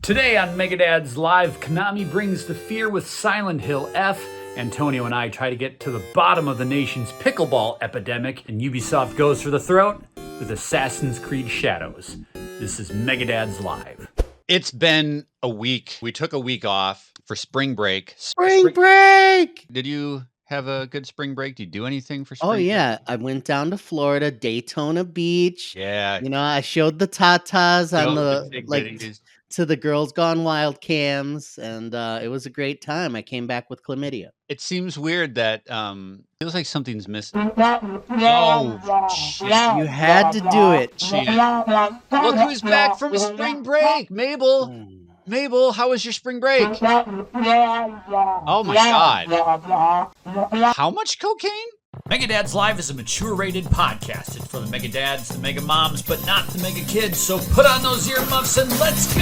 Today on Megadad's Live, Konami brings the fear with Silent Hill F. Antonio and I try to get to the bottom of the nation's pickleball epidemic, and Ubisoft goes for the throat with Assassin's Creed Shadows. This is Megadad's Live. It's been a week. We took a week off for spring break. Spring break! Did you have a good spring break? Did you do anything for spring break? Oh, yeah. I went down to Florida, Daytona Beach. Yeah. You know, I showed the tatas on videos. to the Girls Gone Wild cams, and it was a great time. I came back with chlamydia. It seems weird that feels like something's missing. Oh, shit. You had to do it. Shit. Look who's back from spring break. Mabel. Mabel, how was your spring break? Oh my God. How much cocaine? Megadad's Live is a mature-rated podcast. It's for the Megadads, the Mega Moms, but not the Mega Kids. So put on those earmuffs and let's go!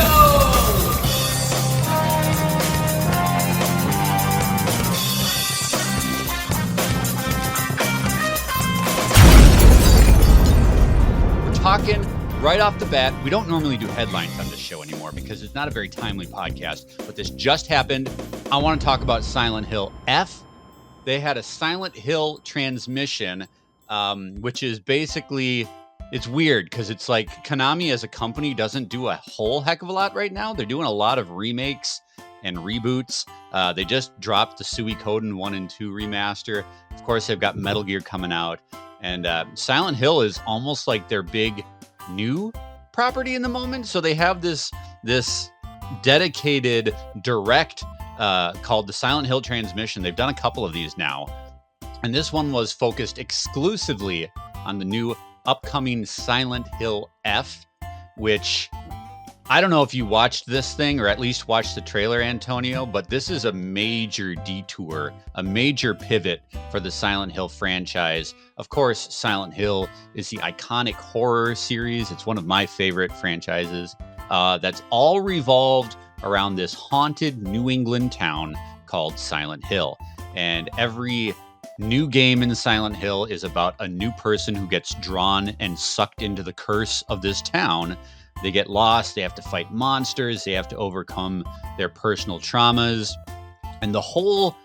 Talking right off the bat, we don't normally do headlines on this show anymore because it's not a very timely podcast, but this just happened. I want to talk about Silent Hill F. They had a Silent Hill transmission, which is basically, it's weird because it's like Konami as a company doesn't do a whole heck of a lot right now. They're doing a lot of remakes and reboots. They just dropped the Suikoden 1 and 2 remaster. Of course, they've got Metal Gear coming out. And Silent Hill is almost like their big new property in the moment. So they have this dedicated direct called the Silent Hill Transmission. They've done a couple of these now. And this one was focused exclusively on the new upcoming Silent Hill F, which I don't know if you watched this thing or at least watched the trailer, Antonio, but this is a major detour, a major pivot for the Silent Hill franchise. Of course, Silent Hill is the iconic horror series. It's one of my favorite franchises that's all revolved around this haunted New England town called Silent Hill. And every new game in Silent Hill is about a new person who gets drawn and sucked into the curse of this town. They get lost, they have to fight monsters, they have to overcome their personal traumas. And the whole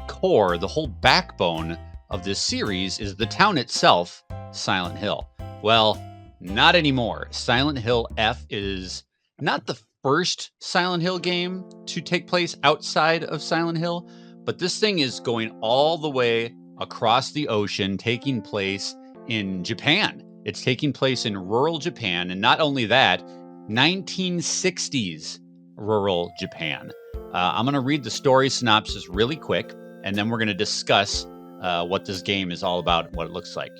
core, the whole backbone of this series is the town itself, Silent Hill. Well, not anymore. Silent Hill F is not the first Silent Hill game to take place outside of Silent Hill, but this thing is going all the way across the ocean, taking place in Japan. It's taking place in rural Japan, and not only that, 1960s rural Japan. I'm going to read the story synopsis really quick, and then we're going to discuss what this game is all about and what it looks like.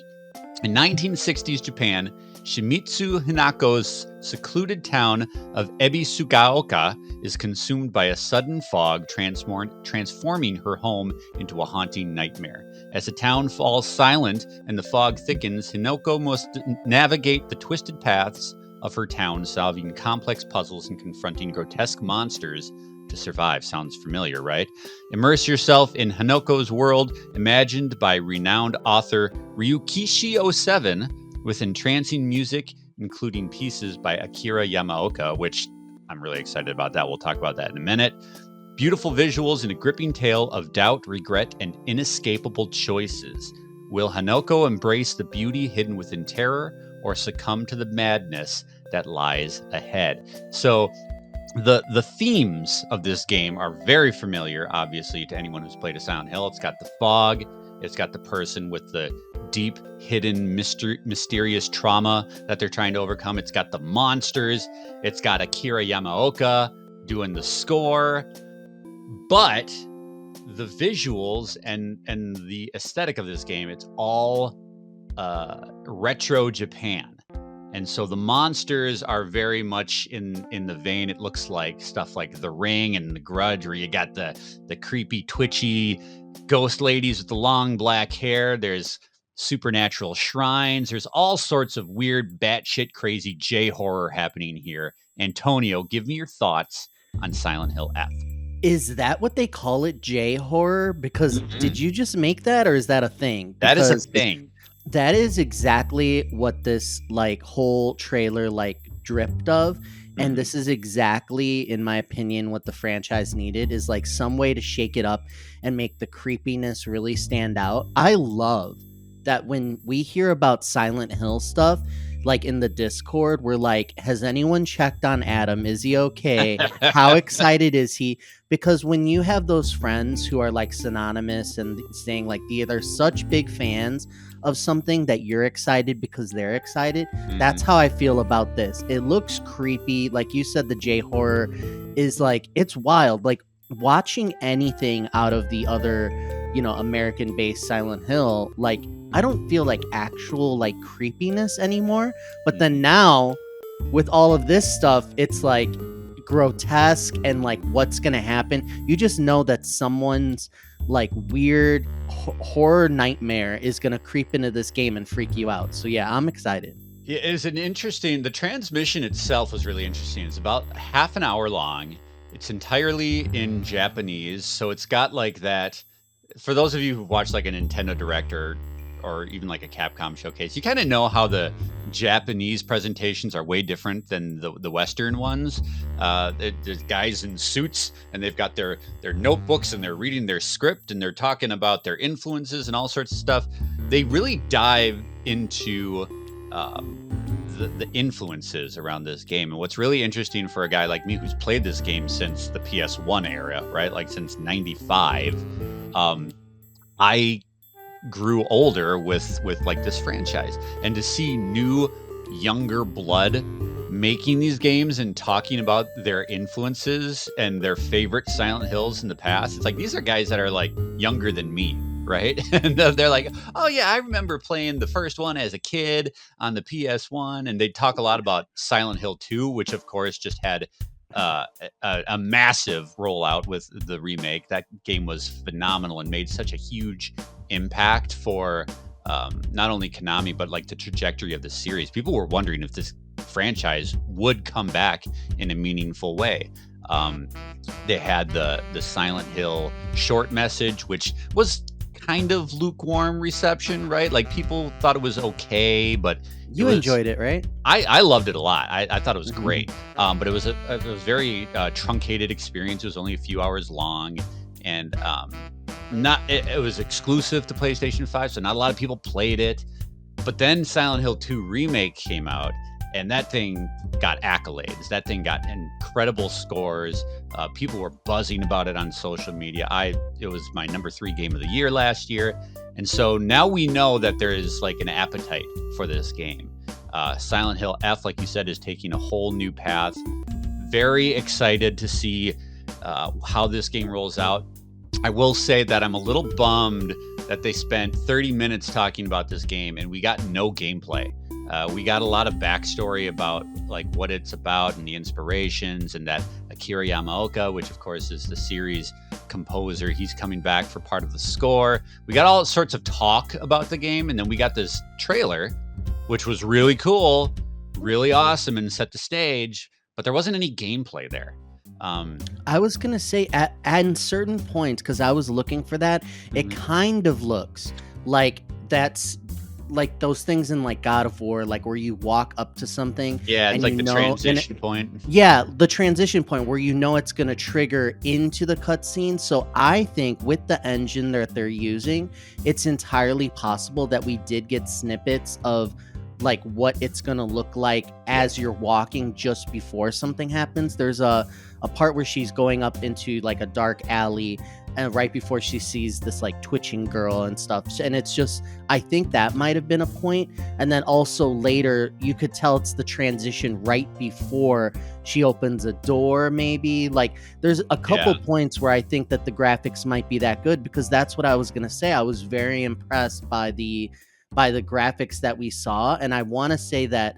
In 1960s Japan, Shimizu Hanako's secluded town of Ebisugaoka is consumed by a sudden fog, transforming her home into a haunting nightmare. As the town falls silent and the fog thickens, Hinako must navigate the twisted paths of her town, solving complex puzzles and confronting grotesque monsters to survive. Sounds familiar, right? Immerse yourself in Hanako's world, imagined by renowned author Ryukishi 07, with entrancing music, including pieces by Akira Yamaoka, which I'm really excited about that. We'll talk about that in a minute. Beautiful visuals and a gripping tale of doubt, regret, and inescapable choices. Will Hanako embrace the beauty hidden within terror or succumb to the madness that lies ahead? So the themes of this game are very familiar, obviously, to anyone who's played a Silent Hill. It's got the fog. It's got the person with the deep, hidden, mysterious trauma that they're trying to overcome. It's got the monsters. It's got Akira Yamaoka doing the score. But the visuals and the aesthetic of this game, it's all retro Japan. And so the monsters are very much in the vein. It looks like stuff like The Ring and The Grudge, where you got the creepy, twitchy ghost ladies with the long black hair. There's supernatural shrines. There's all sorts of weird, batshit crazy J-horror happening here. Antonio, give me your thoughts on Silent Hill F. Is that what they call it, J-horror? Because did you just make that, or is that a thing? That is a thing. That is exactly what this like whole trailer like dripped of. And Mhm. this is exactly, in my opinion, what the franchise needed, is like some way to shake it up and make the creepiness really stand out. I love that when we hear about Silent Hill stuff, like in the Discord, we're like, has anyone checked on Adam? Is he okay? How excited is he? Because when you have those friends who are like synonymous and saying like they're such big fans of something that you're excited because they're excited, that's Mhm. how I feel about this. It looks creepy. Like you said, the J horror is like, it's wild. Like watching anything out of the other, American based Silent Hill, like I don't feel like actual like creepiness anymore. But then now with all of this stuff, it's like grotesque and like what's gonna happen. You just know that someone's like weird horror nightmare is gonna creep into this game and freak you out. So yeah, I'm excited. Yeah, the transmission itself was really interesting. It's about half an hour long. It's entirely in Japanese, so it's got like that. For those of you who've watched like a Nintendo Direct or even like a Capcom showcase, you kind of know how the Japanese presentations are way different than the Western ones. There's guys in suits and they've got their notebooks and they're reading their script and they're talking about their influences and all sorts of stuff. They really dive into the influences around this game. And what's really interesting for a guy like me who's played this game since the PS1 era, right? Like since 95, I grew older with like this franchise, and to see new younger blood making these games and talking about their influences and their favorite Silent Hills in the past, it's like these are guys that are like younger than me, right? And they're like, oh yeah, I remember playing the first one as a kid on the PS1. And they talk a lot about Silent Hill 2, which of course just had a massive rollout with the remake. That game was phenomenal and made such a huge impact for not only Konami but like the trajectory of the series. People were wondering if this franchise would come back in a meaningful way. They had the Silent Hill short message, which was kind of lukewarm reception, right? Like people thought it was okay, but You enjoyed it, right? I loved it a lot. I thought it was great, but it was a very truncated experience. It was only a few hours long, and it was exclusive to PlayStation 5, so not a lot of people played it. But then Silent Hill 2 Remake came out, and that thing got accolades. That thing got incredible scores. People were buzzing about it on social media. It was my number 3 game of the year last year. And so now we know that there is like an appetite for this game. Silent Hill F, like you said, is taking a whole new path. Very excited to see how this game rolls out. I will say that I'm a little bummed that they spent 30 minutes talking about this game and we got no gameplay. We got a lot of backstory about like what it's about and the inspirations, and that Akira Yamaoka, which of course is the series composer, he's coming back for part of the score. We got all sorts of talk about the game, and then we got this trailer, which was really cool, really awesome, and set the stage, but there wasn't any gameplay there. I was gonna say at certain points, because I was looking for that, it kind of looks like that's like those things in like God of War, like where you walk up to something. Yeah, it's and like the transition point. Yeah, the transition point where you know it's going to trigger into the cutscene. So I think with the engine that they're using, it's entirely possible that we did get snippets of like what it's going to look like as you're walking just before something happens. There's a part where she's going up into like a dark alley, and right before she sees this like twitching girl and stuff. And it's just, I think that might have been a point. And then also later, you could tell it's the transition right before she opens a door, maybe. Like there's a couple points where I think that the graphics might be that good, because that's what I was going to say. I was very impressed by the graphics that we saw. And I want to say that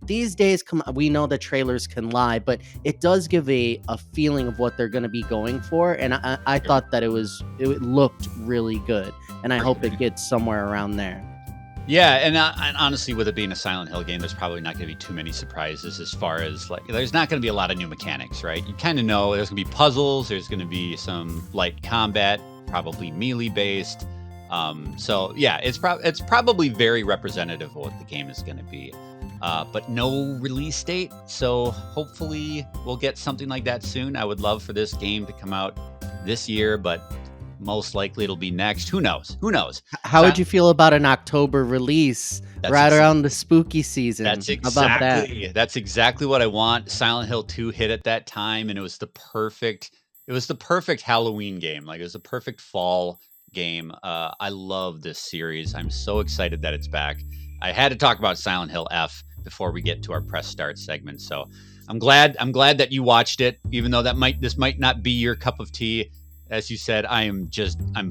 these days, we know that trailers can lie, but it does give a feeling of what they're going to be going for. And I thought that it looked really good, and I hope it gets somewhere around there. Yeah, and honestly, with it being a Silent Hill game, there's probably not going to be too many surprises as far as like, there's not going to be a lot of new mechanics, right? You kind of know there's going to be puzzles, there's going to be some light combat, probably melee based. So yeah, it's probably very representative of what the game is going to be. but no release date. So hopefully we'll get something like that soon. I would love for this game to come out this year, but most likely it'll be next. Who knows? Who knows? How would you feel about an October release around the spooky season? That's How about that? exactly what I want. Silent Hill 2 hit at that time, and it was the perfect Halloween game. Like, it was the perfect fall game. I love this series. I'm so excited that it's back. I had to talk about Silent Hill F before we get to our press start segment. So I'm glad that you watched it, even though this might not be your cup of tea. As you said, I'm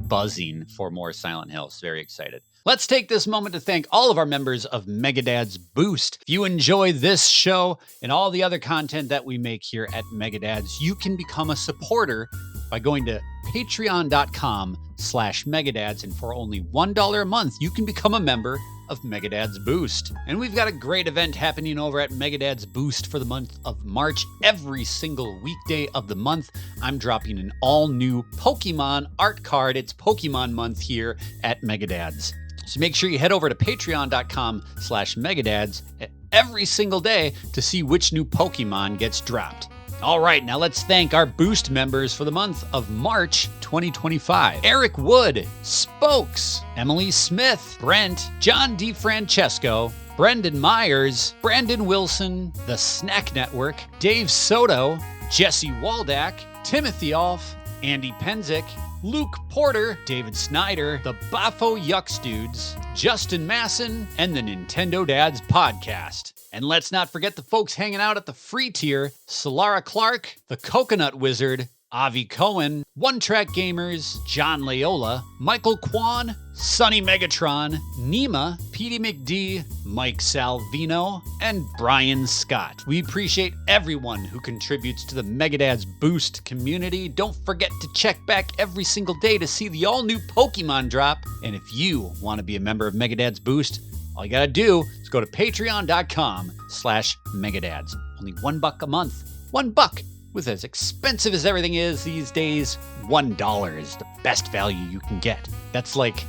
buzzing for more Silent Hills. Very excited. Let's take this moment to thank all of our members of Megadads Boost. If you enjoy this show and all the other content that we make here at Megadads, you can become a supporter by going to patreon.com/Megadads, and for only $1 a month, you can become a member of Megadads Boost. And we've got a great event happening over at Megadads Boost for the month of March. Every single weekday of the month, I'm dropping an all-new Pokemon art card. It's Pokemon month here at Megadads. So make sure you head over to patreon.com/Megadads every single day to see which new Pokemon gets dropped. All right, now let's thank our Boost members for the month of March 2025. Eric Wood, Spokes, Emily Smith, Brent, John DeFrancesco, Brendan Myers, Brandon Wilson, The Snack Network, Dave Soto, Jesse Waldack, Timothy Alf, Andy Penzick, Luke Porter, David Snyder, the Bafo Yucks Dudes, Justin Masson, and the Nintendo Dads Podcast. And let's not forget the folks hanging out at the free tier: Solara Clark, the Coconut Wizard, Avi Cohen, One Track Gamers, John Layola, Michael Kwan, Sonny Megatron, Nima, Petey McD, Mike Salvino, and Brian Scott. We appreciate everyone who contributes to the Megadads Boost community. Don't forget to check back every single day to see the all-new Pokemon drop. And if you want to be a member of Megadads Boost, all you gotta do is go to patreon.com/Megadads. Only $1 a month. $1. With as expensive as everything is these days, $1 is the best value you can get. That's like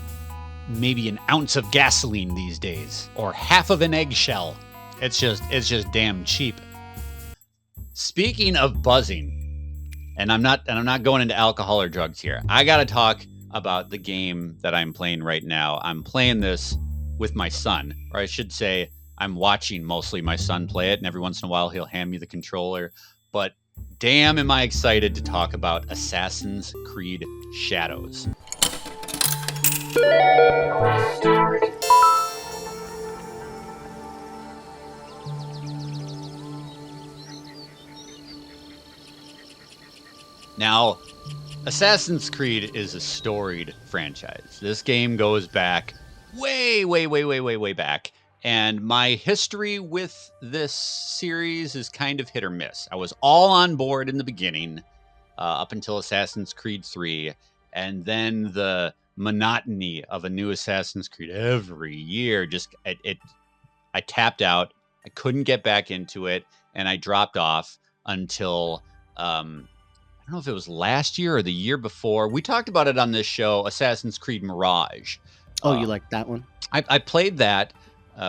maybe an ounce of gasoline these days, or half of an eggshell. It's just damn cheap. Speaking of buzzing, and I'm not going into alcohol or drugs here. I gotta talk about the game that I'm playing right now. I'm playing this with my son, or I should say I'm watching mostly my son play it, and every once in a while he'll hand me the controller. But damn, am I excited to talk about Assassin's Creed Shadows. Now, Assassin's Creed is a storied franchise. This game goes back way back. And my history with this series is kind of hit or miss. I was all on board in the beginning, up until Assassin's Creed 3. And then the monotony of a new Assassin's Creed every year, I tapped out. I couldn't get back into it. And I dropped off until, I don't know if it was last year or the year before. We talked about it on this show, Assassin's Creed Mirage. Oh, you like that one? I played that.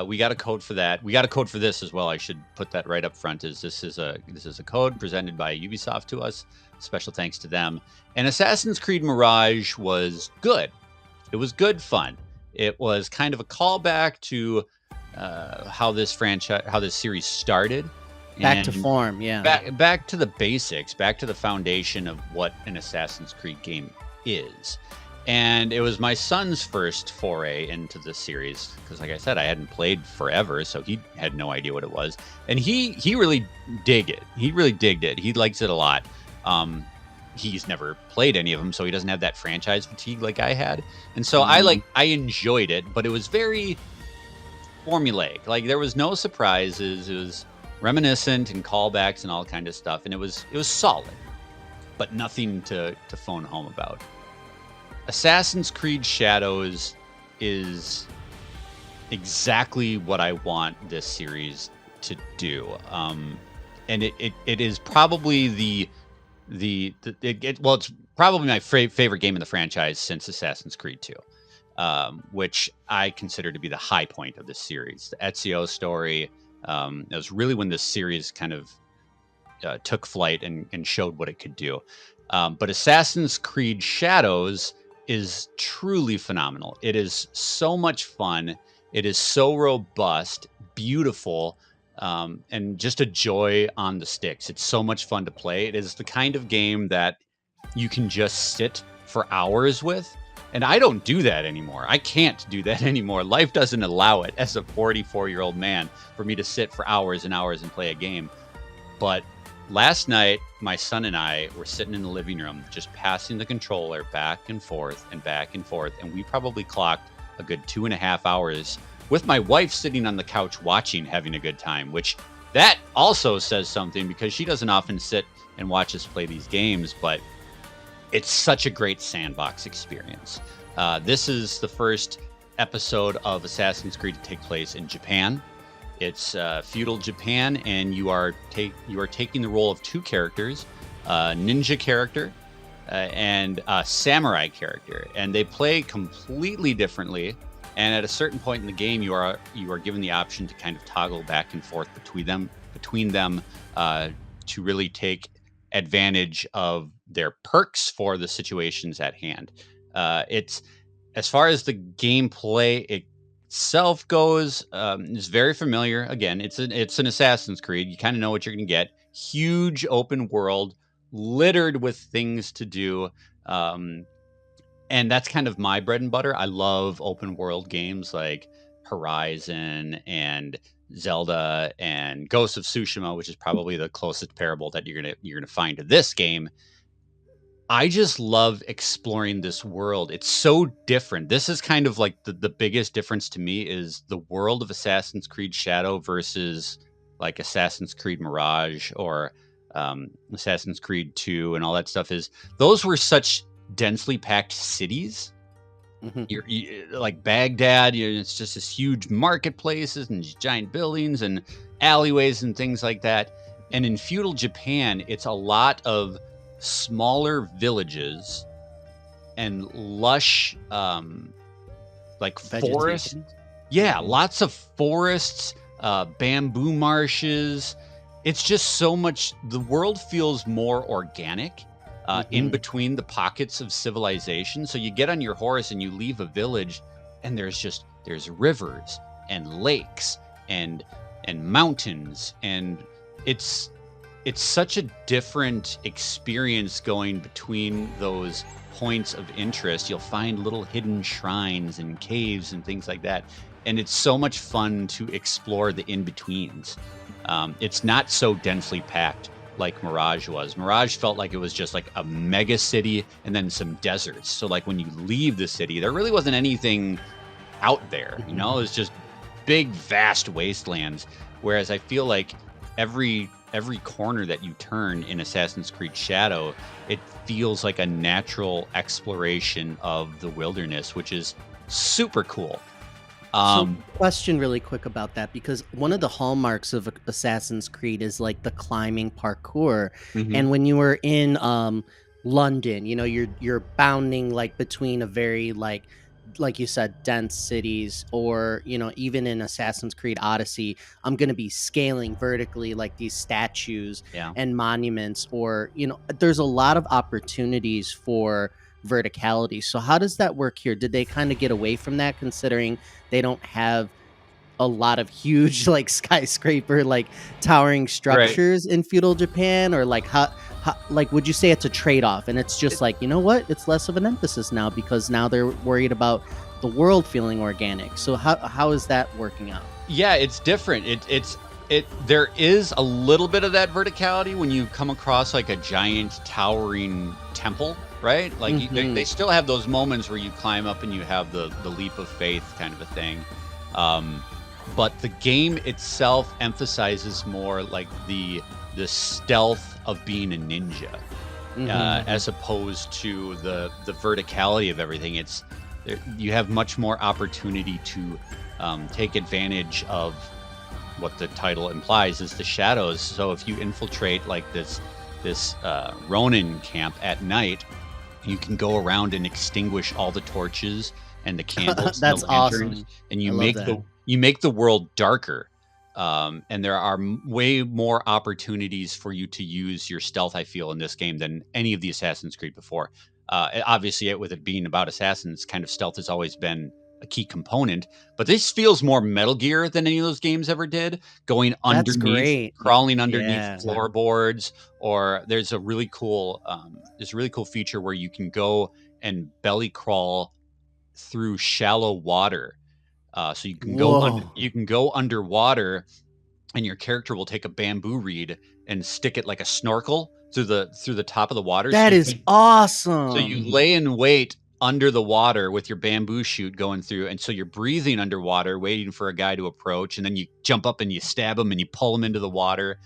We got a code for that. We got a code for this as well. I should put that right up front. This is a code presented by Ubisoft to us. Special thanks to them. And Assassin's Creed Mirage was good. It was good fun. It was kind of a callback to how this series started. Back to form, yeah. Back to the basics, back to the foundation of what an Assassin's Creed game is. And it was my son's first foray into the series because, like I said, I hadn't played forever, so he had no idea what it was. And he really digged it. He really digged it. He likes it a lot. He's never played any of them, so he doesn't have that franchise fatigue like I had. And so I enjoyed it, but it was very formulaic. Like, there was no surprises. It was reminiscent and callbacks and all kind of stuff, and it was solid, but nothing to phone home about. Assassin's Creed Shadows is exactly what I want this series to do, and it is probably it's probably my favorite game in the franchise since Assassin's Creed 2, which I consider to be the high point of this series. The Ezio story, It was really when this series kind of took flight and showed what it could do. But Assassin's Creed Shadows is truly phenomenal. It is so much fun. It is so robust, beautiful, and just a joy on the sticks. It's so much fun to play. It is the kind of game that you can just sit for hours with. And I don't do that anymore. I can't do that anymore. Life doesn't allow it as a 44-year-old man for me to sit for hours and hours and play a game. But last night, my son and I were sitting in the living room, just passing the controller back and forth and back and forth. And we probably clocked a good 2.5 hours with my wife sitting on the couch watching, having a good time, which that also says something because she doesn't often sit and watch us play these games, but it's such a great sandbox experience. This is the first episode of Assassin's Creed to take place in Japan. It's feudal Japan, and you are taking the role of two characters, a ninja character and a samurai character, and they play completely differently. And at a certain point in the game, you are given the option to kind of toggle back and forth between them to really take advantage of their perks for the situations at hand. It's, as far as the gameplay itself goes, is very familiar. Again, it's an Assassin's Creed. You kind of know what you're going to get. Huge open world, littered with things to do. And that's kind of my bread and butter. I love open world games like Horizon and Zelda and Ghost of Tsushima, which is probably the closest parable that you're gonna find to this game. I just love exploring this world. It's so different. This is kind of like the biggest difference to me is the world of Assassin's Creed Shadow versus like Assassin's Creed Mirage or Assassin's Creed 2 and all that stuff. Is those were such densely packed cities. You're like Baghdad, it's just this huge marketplaces and these giant buildings and alleyways and things like that. And in feudal Japan, it's a lot of smaller villages and lush like forests. Yeah, lots of forests, bamboo marshes. It's just so much, the world feels more organic. In between the pockets of civilization. So you get on your horse and you leave a village and there's rivers and lakes and mountains, and it's such a different experience going between those points of interest. You'll find little hidden shrines and caves and things like that. And it's so much fun to explore the in-betweens. It's not so densely packed like Mirage was. Mirage felt like it was just like a mega city and then some deserts. So like when you leave the city, there really wasn't anything out there, it was just big, vast wastelands. Whereas I feel like every corner that you turn in Assassin's Creed Shadow, it feels like a natural exploration of the wilderness, which is super cool. So question really quick about that, because one of the hallmarks of Assassin's Creed is like the climbing parkour. And when you were in London, you're bounding like between a very like you said, dense cities, or even in Assassin's Creed Odyssey, I'm going to be scaling vertically like these statues and monuments, or there's a lot of opportunities for verticality. So how does that work here? Did they kind of get away from that, considering they don't have a lot of huge like skyscraper like towering structures in feudal Japan? Or like how like would you say it's a trade-off and it's just like, what, it's less of an emphasis now because now they're worried about the world feeling organic? So how is that working out? Yeah, it's different. There is a little bit of that verticality when you come across like a giant towering temple, right? Like they still have those moments where you climb up and you have the leap of faith kind of a thing. But the game itself emphasizes more like the stealth of being a ninja, as opposed to the verticality of everything. You have much more opportunity to take advantage of what the title implies is the shadows. So if you infiltrate like this Ronin camp at night, you can go around and extinguish all the torches and the candles. That's and the lanterns, awesome. and you make the world darker. And there are way more opportunities for you to use your stealth, I feel, in this game than any of the Assassin's Creed before. Obviously, with it being about assassins, kind of stealth has always been a key component. But this feels more Metal Gear than any of those games ever did. Going That's underneath, great. crawling underneath Yeah. floorboards, or there's a really cool feature where you can go and belly crawl through shallow water. So you can go underwater, and your character will take a bamboo reed and stick it like a snorkel through the top of the water. That is awesome. So you lay in wait under the water with your bamboo shoot going through, and so you're breathing underwater, waiting for a guy to approach, and then you jump up and you stab him and you pull him into the water.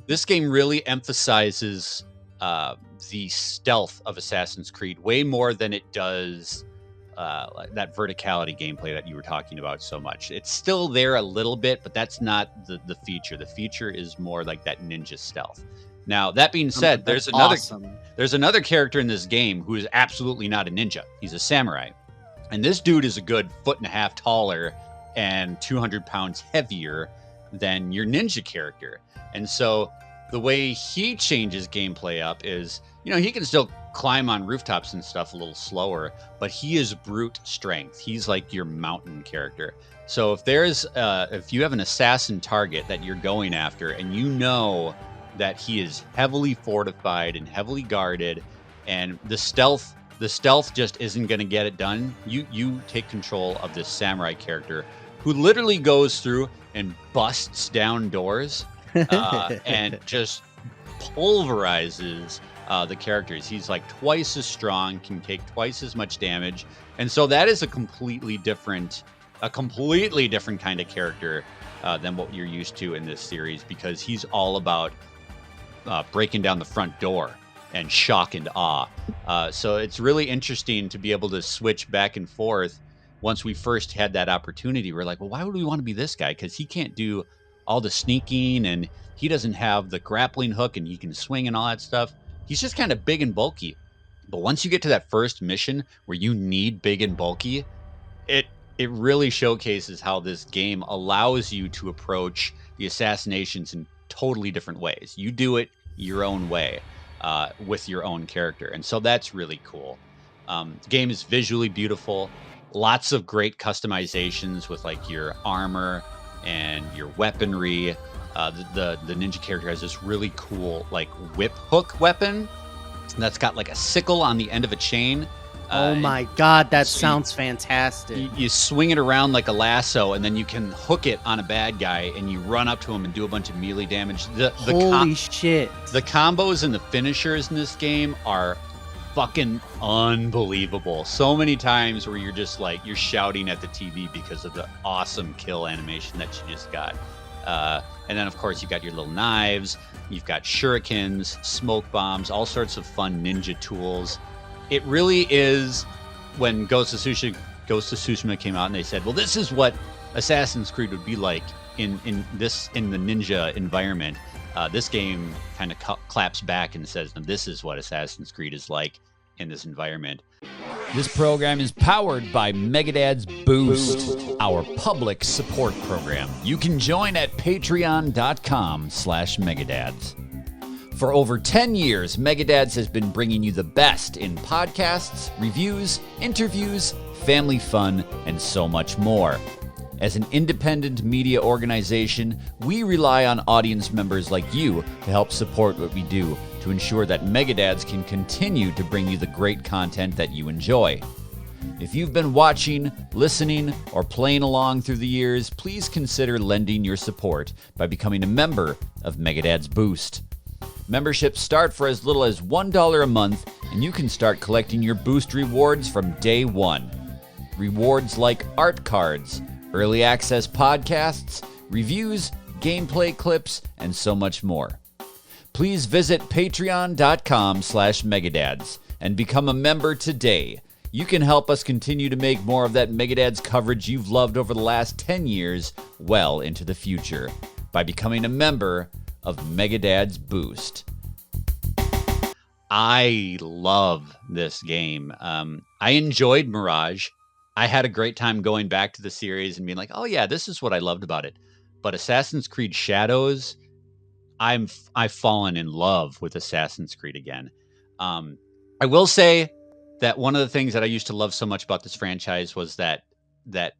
This game really emphasizes the stealth of Assassin's Creed way more than it does that verticality gameplay that you were talking about so much. It's still there a little bit, but that's not the feature. The feature is more like that ninja stealth. Now, that being said, there's another character in this game who is absolutely not a ninja. He's a samurai. And this dude is a good 1.5 feet taller and 200 pounds heavier than your ninja character. And so the way he changes gameplay up is, he can still climb on rooftops and stuff a little slower, but he is brute strength. He's like your mountain character. So if you have an assassin target that you're going after, and you know that he is heavily fortified and heavily guarded, and the stealth just isn't going to get it done, you take control of this samurai character who literally goes through and busts down doors and just pulverizes the characters. He's like twice as strong, can take twice as much damage, and so that is a completely different kind of character than what you're used to in this series, because he's all about breaking down the front door and shock and awe. So it's really interesting to be able to switch back and forth. Once we first had that opportunity, we're like, well, why would we want to be this guy? Because he can't do all the sneaking, and he doesn't have the grappling hook, and he can swing and all that stuff. He's just kind of big and bulky. But once you get to that first mission where you need big and bulky, it really showcases how this game allows you to approach the assassinations in totally different ways. You do it your own way with your own character. And so that's really cool. The game is visually beautiful. Lots of great customizations with like your armor and your weaponry. The ninja character has this really cool like whip hook weapon that's got like a sickle on the end of a chain. Oh my God, that sounds fantastic. You swing it around like a lasso, and then you can hook it on a bad guy, and you run up to him and do a bunch of melee damage. Holy shit. The combos and the finishers in this game are fucking unbelievable. So many times where you're just like, you're shouting at the TV because of the awesome kill animation that you just got. And then, of course, you've got your little knives, you've got shurikens, smoke bombs, all sorts of fun ninja tools. It really is, when Ghost of Tsushima came out and they said, well, this is what Assassin's Creed would be like in the ninja environment. This game kind of claps back and says, no, this is what Assassin's Creed is like in this environment. This program is powered by Megadad's Boost, our public support program. You can join at patreon.com/Megadads. For over 10 years, Megadads has been bringing you the best in podcasts, reviews, interviews, family fun, and so much more. As an independent media organization, we rely on audience members like you to help support what we do, to ensure that Megadads can continue to bring you the great content that you enjoy. If you've been watching, listening, or playing along through the years, please consider lending your support by becoming a member of Megadads Boost. Memberships start for as little as $1 a month, and you can start collecting your Boost rewards from day one. Rewards like art cards, early access podcasts, reviews, gameplay clips, and so much more. Please visit patreon.com/Megadads and become a member today. You can help us continue to make more of that Megadads coverage you've loved over the last 10 years well into the future by becoming a member of Megadads Boost. I love this game. I enjoyed Mirage. I had a great time going back to the series and being like, oh yeah, this is what I loved about it. But Assassin's Creed Shadows, I've fallen in love with Assassin's Creed again. I will say that one of the things that I used to love so much about this franchise was that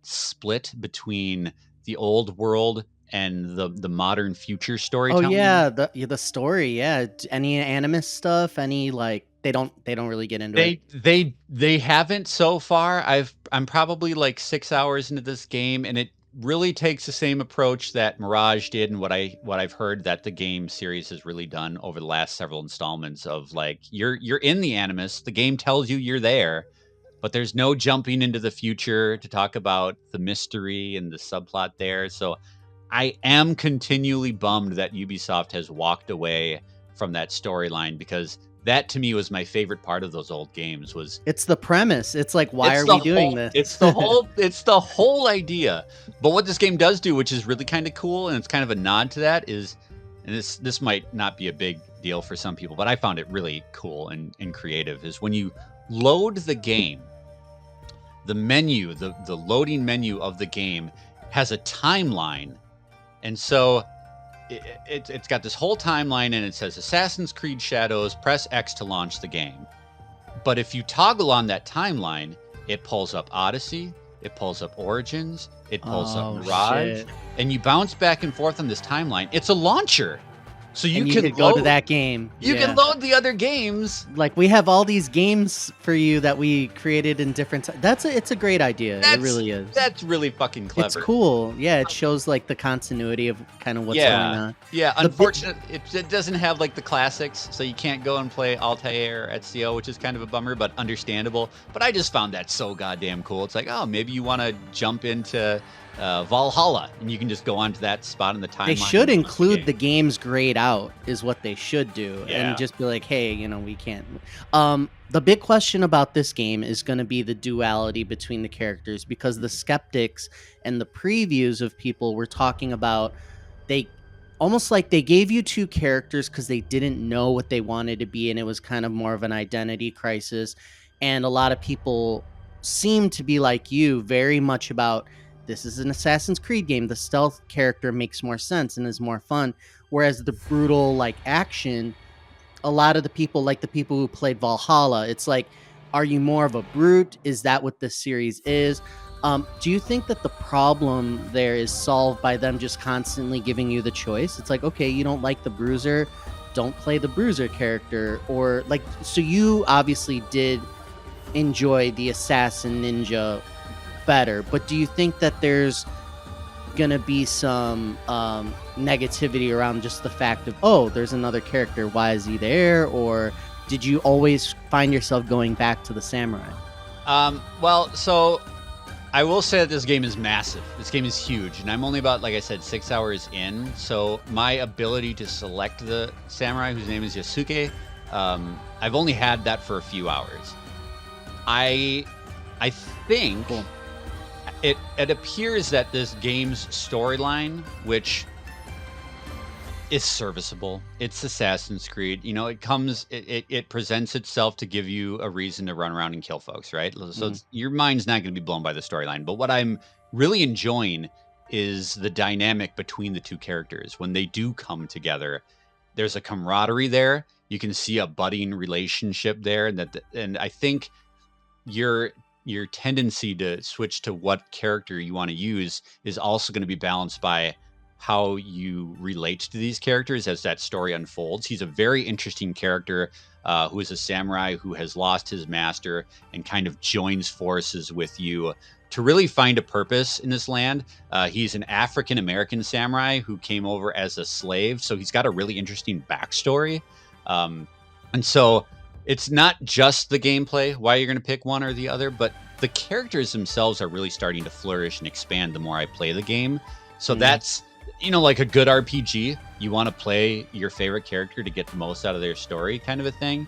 split between the old world and the modern future Oh storytelling. yeah, the story, yeah. Any Animus stuff, any like they don't really get into it. They haven't so far. I'm probably like 6 hours into this game, and it really takes the same approach that Mirage did, and what I've heard that the game series has really done over the last several installments of like you're in the Animus. The game tells you you're there, but there's no jumping into the future to talk about the mystery and the subplot there. So I am continually bummed that Ubisoft has walked away from that storyline because that to me was my favorite part of those old games was It's the premise. It's like, why it's are the we doing whole this? it's the whole idea. But what this game does do, which is really kind of cool and it's kind of a nod to that is, and this might not be a big deal for some people, but I found it really cool and creative, is when you load the game, the menu, the loading menu of the game has a timeline. And so it's got this whole timeline and it says Assassin's Creed Shadows, press X to launch the game. But if you toggle on that timeline, it pulls up Odyssey, it pulls up Origins, it pulls up Oh, Mirage, shit. and you bounce back and forth on this timeline. It's a launcher. So And you could go to that game. You Yeah. can load the other games. Like, we have all these games for you that we created in different it's a great idea. It really is. That's really fucking clever. It's cool. Yeah, it shows like the continuity of kind of what's going on. Yeah, The unfortunately, it doesn't have like the classics, so you can't go and play Altair at CO, which is kind of a bummer, but understandable. But I just found that so goddamn cool. It's like, oh, maybe you want to jump into Valhalla, and you can just go onto that spot in the timeline. They should and launch include the games grayed out, is what they should do, Yeah. and just be like, hey, we can't. The big question about this game is going to be the duality between the characters, because the skeptics and the previews of people were talking about they almost like they gave you two characters because they didn't know what they wanted to be, and it was kind of more of an identity crisis. And a lot of people seem to be like you, very much about, this is an Assassin's Creed game. The stealth character makes more sense and is more fun. Whereas the brutal, like, action, a lot of the people, like the people who played Valhalla, it's like, are you more of a brute? Is that what this series is? Do you think that the problem there is solved by them just constantly giving you the choice? It's like, okay, you don't like the bruiser, don't play the bruiser character. Or, like, so you obviously did enjoy the assassin ninja better, but do you think that there's gonna be some negativity around just the fact of, oh, there's another character, why is he there? Or did you always find yourself going back to the samurai? Well, so I will say that this game is massive. This game is huge, and I'm only about, like I said, 6 hours in. So my ability to select the samurai, whose name is Yasuke, I've only had that for a few hours. I think Cool. it appears that this game's storyline, which is serviceable, it's Assassin's Creed. It presents itself to give you a reason to run around and kill folks, right? So your mind's not going to be blown by the storyline. But what I'm really enjoying is the dynamic between the two characters. When they do come together, there's a camaraderie there. You can see a budding relationship there, and I think your tendency to switch to what character you want to use is also going to be balanced by how you relate to these characters as that story unfolds. He's a very interesting character who is a samurai who has lost his master and kind of joins forces with you to really find a purpose in this land. He's an African American samurai who came over as a slave, so he's got a really interesting backstory. And so it's not just the gameplay, why you're going to pick one or the other, but the characters themselves are really starting to flourish and expand the more I play the game. So that's, like a good RPG, you want to play your favorite character to get the most out of their story, kind of a thing.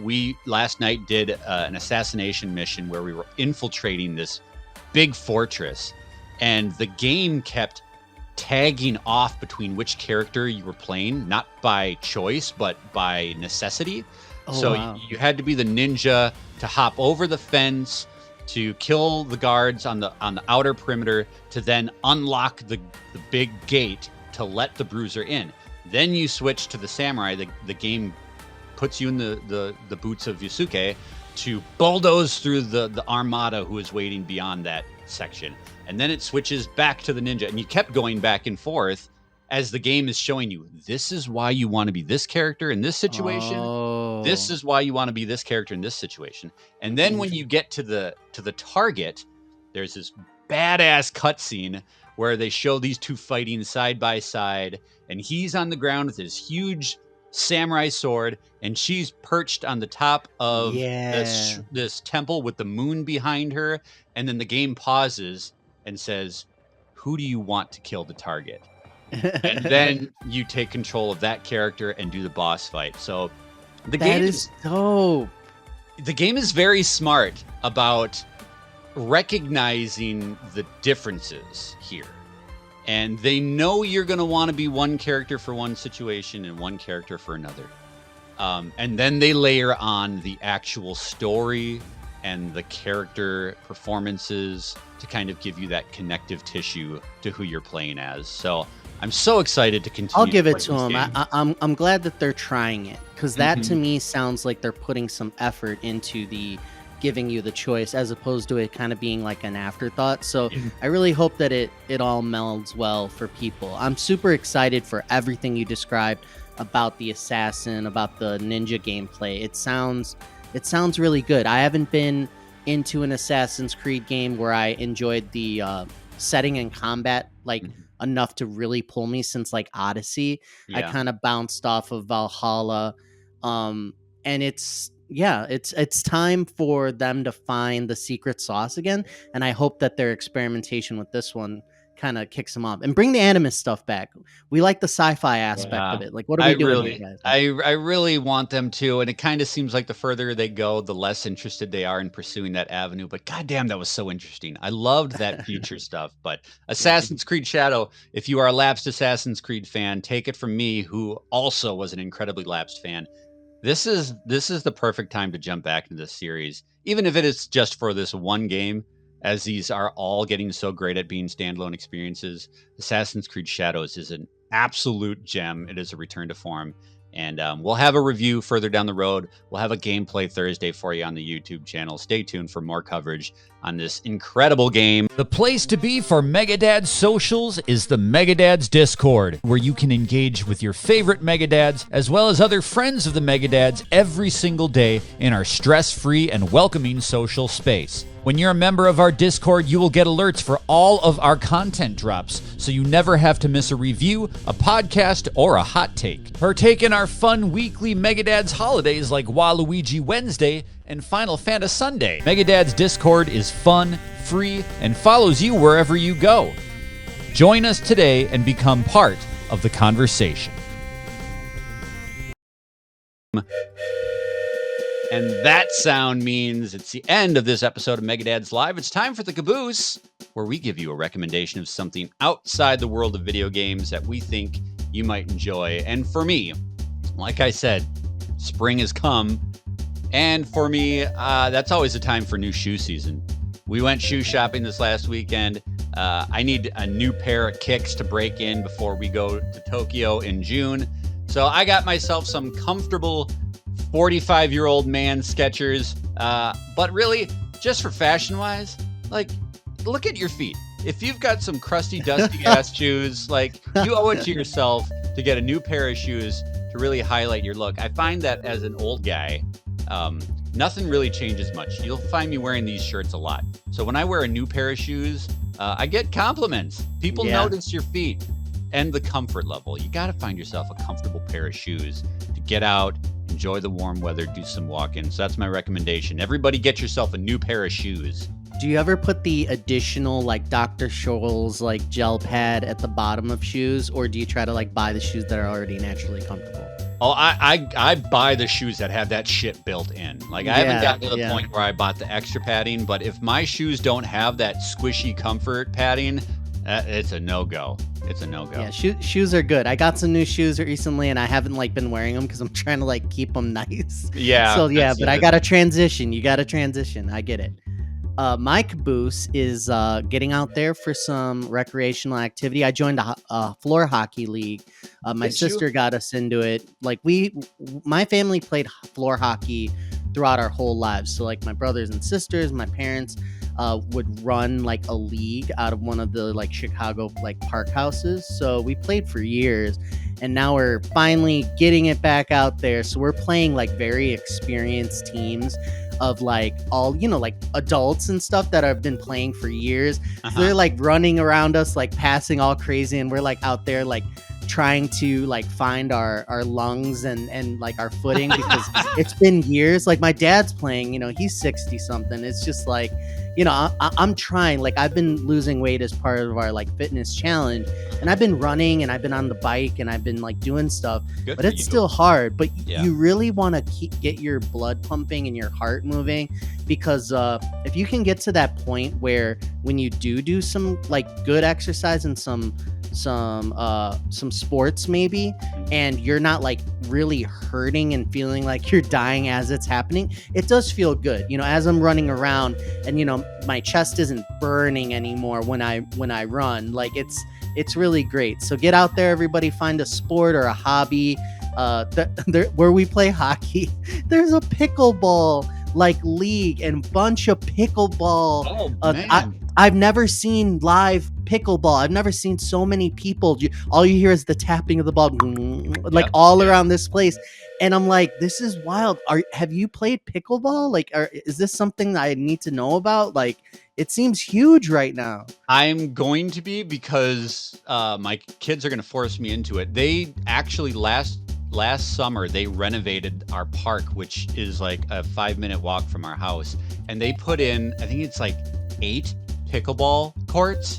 We last night did an assassination mission where we were infiltrating this big fortress, and the game kept tagging off between which character you were playing, not by choice, but by necessity. Oh, so wow. you had to be the ninja to hop over the fence to kill the guards on the outer perimeter to then unlock the big gate to let the bruiser in. Then you switch to the samurai. The game puts you in the boots of Yusuke to bulldoze through the armada who is waiting beyond that section. And then it switches back to the ninja, and you kept going back and forth as the game is showing you, this is why you want to be this character in this situation. Oh. This is why you want to be this character in this situation. And then when you get to the target, there's this badass cutscene where they show these two fighting side by side, and he's on the ground with his huge samurai sword, and she's perched on the top of this temple with the moon behind her. And then the game pauses and says, who do you want to kill the target? And then you take control of that character and do the boss fight. So the game is dope. The game is very smart about recognizing the differences here. And they know you're going to want to be one character for one situation and one character for another. And then they layer on the actual story and the character performances to kind of give you that connective tissue to who you're playing as. So I'm so excited to continue. I'll give it to them. I'm glad that they're trying it, because that to me sounds like they're putting some effort into the giving you the choice, as opposed to it kind of being like an afterthought. So I really hope that it all melds well for people. I'm super excited for everything you described about the assassin, about the ninja gameplay. It sounds really good. I haven't been into an Assassin's Creed game where I enjoyed the setting and combat enough to really pull me since like Odyssey. I kind of bounced off of Valhalla, and it's time for them to find the secret sauce again, and I hope that their experimentation with this one kind of kicks them off and bring the Animus stuff back. We like the sci-fi aspect of it. Like, what are we doing here, guys? I really want them to, and it kind of seems like the further they go, the less interested they are in pursuing that avenue. But goddamn, that was so interesting. I loved that future stuff. But Assassin's Creed Shadow, if you are a lapsed Assassin's Creed fan, take it from me, who also was an incredibly lapsed fan. This is the perfect time to jump back into this series, even if it is just for this one game. As these are all getting so great at being standalone experiences, Assassin's Creed Shadows is an absolute gem. It is a return to form. And we'll have a review further down the road. We'll have a gameplay Thursday for you on the YouTube channel. Stay tuned for more coverage on this incredible game. The place to be for Megadads socials is the Megadads Discord, where you can engage with your favorite Megadads as well as other friends of the Megadads every single day in our stress-free and welcoming social space. When you're a member of our Discord, you will get alerts for all of our content drops, so you never have to miss a review, a podcast, or a hot take. Partake in our fun weekly Megadads holidays like Waluigi Wednesday and Final Fantasy Sunday. Megadads Discord is fun, free, and follows you wherever you go. Join us today and become part of the conversation. And that sound means it's the end of this episode of Megadads Live. It's time for the caboose, where we give you a recommendation of something outside the world of video games that we think you might enjoy. And for me, like I said, spring has come. And for me, that's always a time for new shoe season. We went shoe shopping this last weekend. I need a new pair of kicks to break in before we go to Tokyo in June. So I got myself some comfortable 45-year-old man Skechers, but really, just for fashion-wise, like, look at your feet. If you've got some crusty, dusty-ass shoes, like, you owe it to yourself to get a new pair of shoes to really highlight your look. I find that as an old guy, nothing really changes much. You'll find me wearing these shirts a lot. So when I wear a new pair of shoes, I get compliments. People notice your feet and the comfort level. You got to find yourself a comfortable pair of shoes to get out, enjoy the warm weather, do some walking. So that's my recommendation. Everybody get yourself a new pair of shoes. Do you ever put the additional like Dr. Scholl's like gel pad at the bottom of shoes, or do you try to like buy the shoes that are already naturally comfortable? Oh, I buy the shoes that have that shit built in. Like, I haven't gotten to the point where I bought the extra padding, but if my shoes don't have that squishy comfort padding, it's a no-go. It's a no-go. Yeah, shoes are good. I got some new shoes recently, and I haven't like been wearing them because I'm trying to like keep them nice. Yeah. So yeah, but I gotta transition. You gotta transition. I get it. My caboose is getting out there for some recreational activity. I joined a floor hockey league. My Did you? sister got us into it. Like my family played floor hockey throughout our whole lives. So like my brothers and sisters, my parents would run like a league out of one of the like Chicago like park houses. So we played for years, and now we're finally getting it back out there. So we're playing like very experienced teams of like all, you know, like adults and stuff that have been playing for years. So they're like running around us, like passing all crazy, and we're like out there like trying to like find our lungs and like our footing because it's been years. Like my dad's playing, you know, he's 60 something. It's just like, you know, I'm trying. Like I've been losing weight as part of our like fitness challenge, and I've been running and I've been on the bike and I've been like doing stuff. Good but for it's you. still hard. But Yeah. you really want to get your blood pumping and your heart moving, because if you can get to that point where when you do some like good exercise and some sports maybe, and you're not like really hurting and feeling like you're dying as it's happening, it does feel good, you know, as I'm running around, and you know my chest isn't burning anymore when I run. Like it's really great. So get out there, everybody, find a sport or a hobby. Where we play hockey, there's a pickleball like league and bunch of pickleball. Oh man. I've never seen live pickleball. I've never seen so many people. All you hear is the tapping of the ball, like all around this place. And I'm like, this is wild. Have you played pickleball? Like, is this something that I need to know about? Like, it seems huge right now. I'm going to be, because my kids are going to force me into it. They actually last summer they renovated our park, which is like a 5-minute walk from our house, and they put in, I think it's like 8 pickleball courts,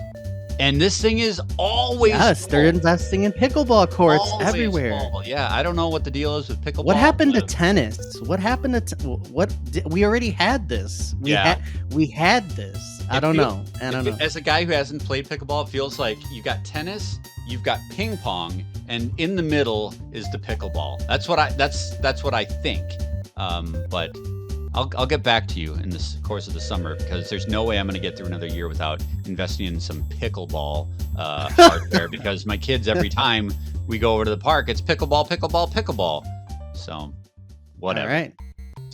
and this thing is always full. They're investing in pickleball courts Always everywhere. full. Yeah, I don't know what the deal is with pickleball. What happened to tennis? What happened to we already had this. We had this. I don't know. As a guy who hasn't played pickleball, it feels like you got tennis, you've got ping pong, and in the middle is the pickleball. That's what I think. But I'll get back to you in the course of the summer, because there's no way I'm going to get through another year without investing in some pickleball hardware, because my kids, every time we go over to the park, it's pickleball, pickleball, pickleball. So whatever.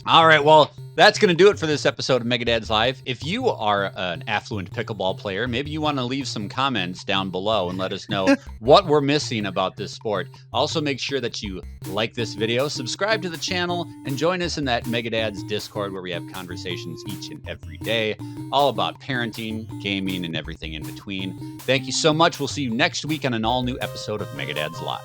All right. Well, that's going to do it for this episode of Mega Dads Live. If you are an affluent pickleball player, maybe you want to leave some comments down below and let us know what we're missing about this sport. Also, make sure that you like this video, subscribe to the channel, and join us in that Mega Dads Discord, where we have conversations each and every day, all about parenting, gaming, and everything in between. Thank you so much. We'll see you next week on an all-new episode of Mega Dads Live.